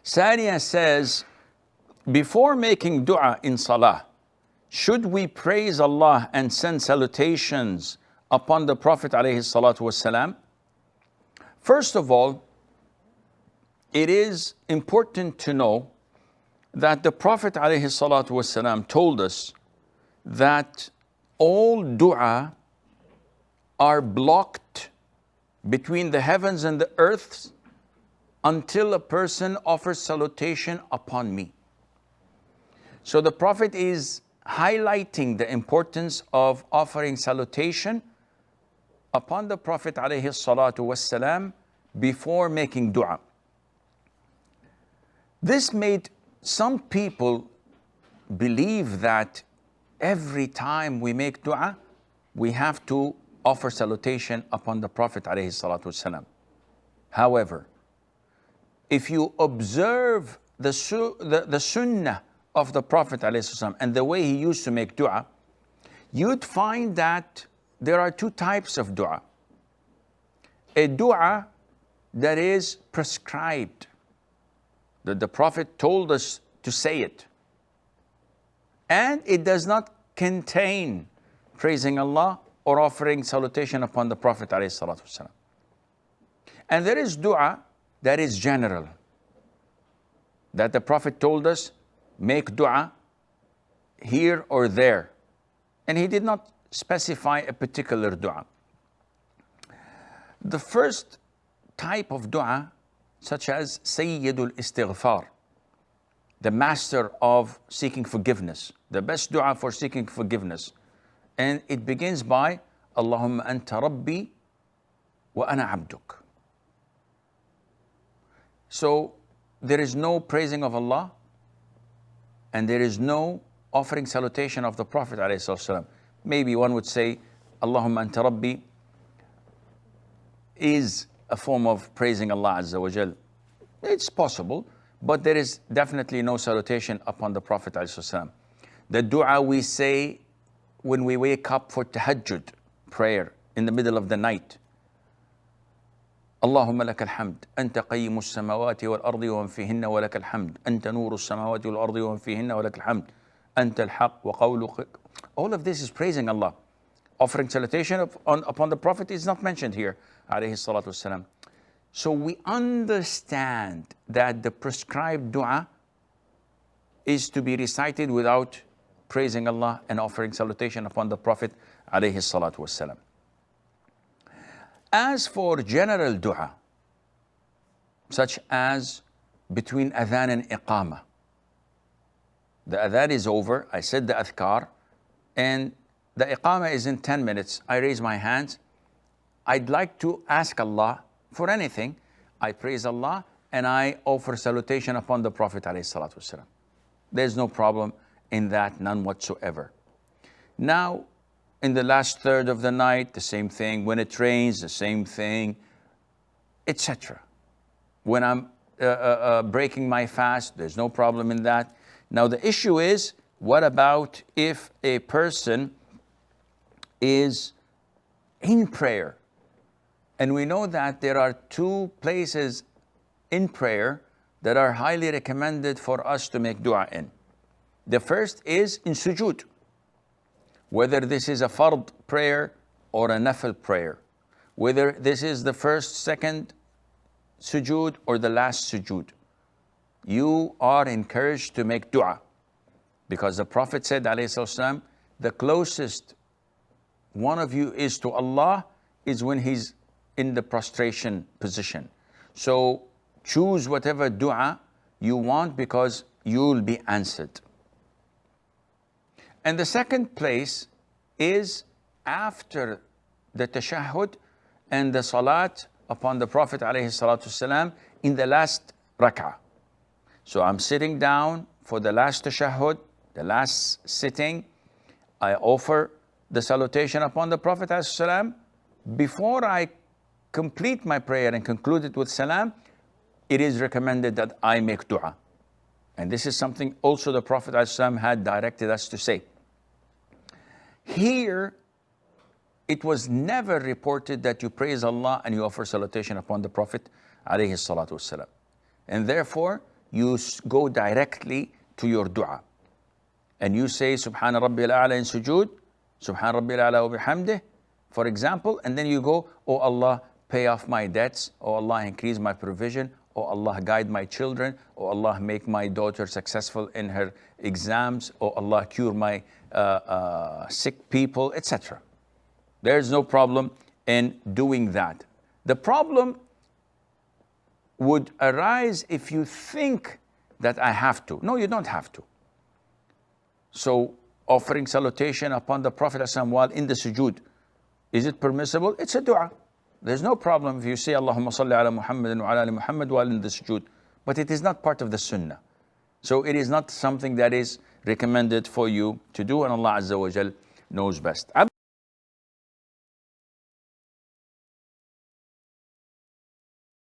Sania says, before making dua in Salah, should we praise Allah and send salutations upon the Prophet ﷺ? First of all, it is important to know that the Prophet ﷺ told us that all dua are blocked between the heavens and the earth until a person offers salutation upon me. So the Prophet is highlighting the importance of offering salutation upon the Prophet ﷺ before making dua. This made some people believe that every time we make dua, we have to offer salutation upon the Prophet ﷺ. However, if you observe the sunnah of the Prophet ﷺ and the way he used to make dua, you'd find that there are two types of dua. A dua that is prescribed, that the Prophet told us to say it, and it does not contain praising Allah or offering salutation upon the Prophet ﷺ. And there is dua that is general, that the Prophet told us, make dua here or there. And he did not specify a particular dua. The first type of dua, such as Sayyidul Istighfar, the master of seeking forgiveness, the best dua for seeking forgiveness. And it begins by, Allahumma anta rabbi wa ana abduk. So there is no praising of Allah, and there is no offering salutation of the Prophet ﷺ. Maybe one would say, Allahumma anta rabbi is a form of praising Allah Azza wa Jal. It's possible, but there is definitely no salutation upon the Prophet ﷺ. The dua we say when we wake up for tahajjud prayer in the middle of the night. اللهم لك الحمد أنت قيم السماوات والأرض ومن فيهن ولك الحمد أنت نور السماوات والأرض ومن فيهن ولك الحمد أنت الحق وقولك. All of this is praising Allah. Offering salutation upon the Prophet is not mentioned here, alayhi salatu wasalam. So we understand that the prescribed dua is to be recited without praising Allah and offering salutation upon the Prophet alayhi salatu wasalam. As for general dua, such as between adhan and iqamah, the adhan is over, I said the adhkar, and the iqamah is in 10 minutes. I raise my hands. I'd like to ask Allah for anything. I praise Allah and I offer salutation upon the Prophet ﷺ. There's no problem in that, none whatsoever. Now, in the last third of the night, the same thing. When it rains, the same thing, etc. When I'm breaking my fast, there's no problem in that. Now the issue is, what about if a person is in prayer? And we know that there are two places in prayer that are highly recommended for us to make dua in. The first is in sujood, whether this is a fard prayer or a nafil prayer, whether this is the first, second sujood or the last sujood. You are encouraged to make dua, because the Prophet said, alayhi salam, the closest one of you is to Allah is when he's in the prostration position. So choose whatever dua you want, because you'll be answered. And the second place is after the tashahhud and the salat upon the Prophet ﷺ in the last rak'ah. So I'm sitting down for the last tashahhud, the last sitting. I offer the salutation upon the Prophet ﷺ. Before I complete my prayer and conclude it with salam, it is recommended that I make dua. And this is something also the Prophet ﷺ had directed us to say. Here, it was never reported that you praise Allah and you offer salutation upon the Prophet ﷺ. And therefore, you go directly to your dua. And you say, Subhana Rabbil A'la in sujood, Subhana Rabbil A'la wa bihamdih, for example, and then you go, Oh Allah, pay off my debts. Oh Allah, increase my provision. Oh Allah, guide my children. Oh Allah, make my daughter successful in her exams. Oh Allah, cure my sick people, etc. There is no problem in doing that. The problem would arise if you think that I have to. No, you don't have to. So offering salutation upon the Prophet ﷺ while in the sujood, is it permissible? It's a dua. There's no problem if you say Allahumma salli ala Muhammadin wa ala ali Muhammad while in the sujood, but it is not part of the sunnah. So it is not something that is recommended for you to do, and Allah Azza wa Jal knows best.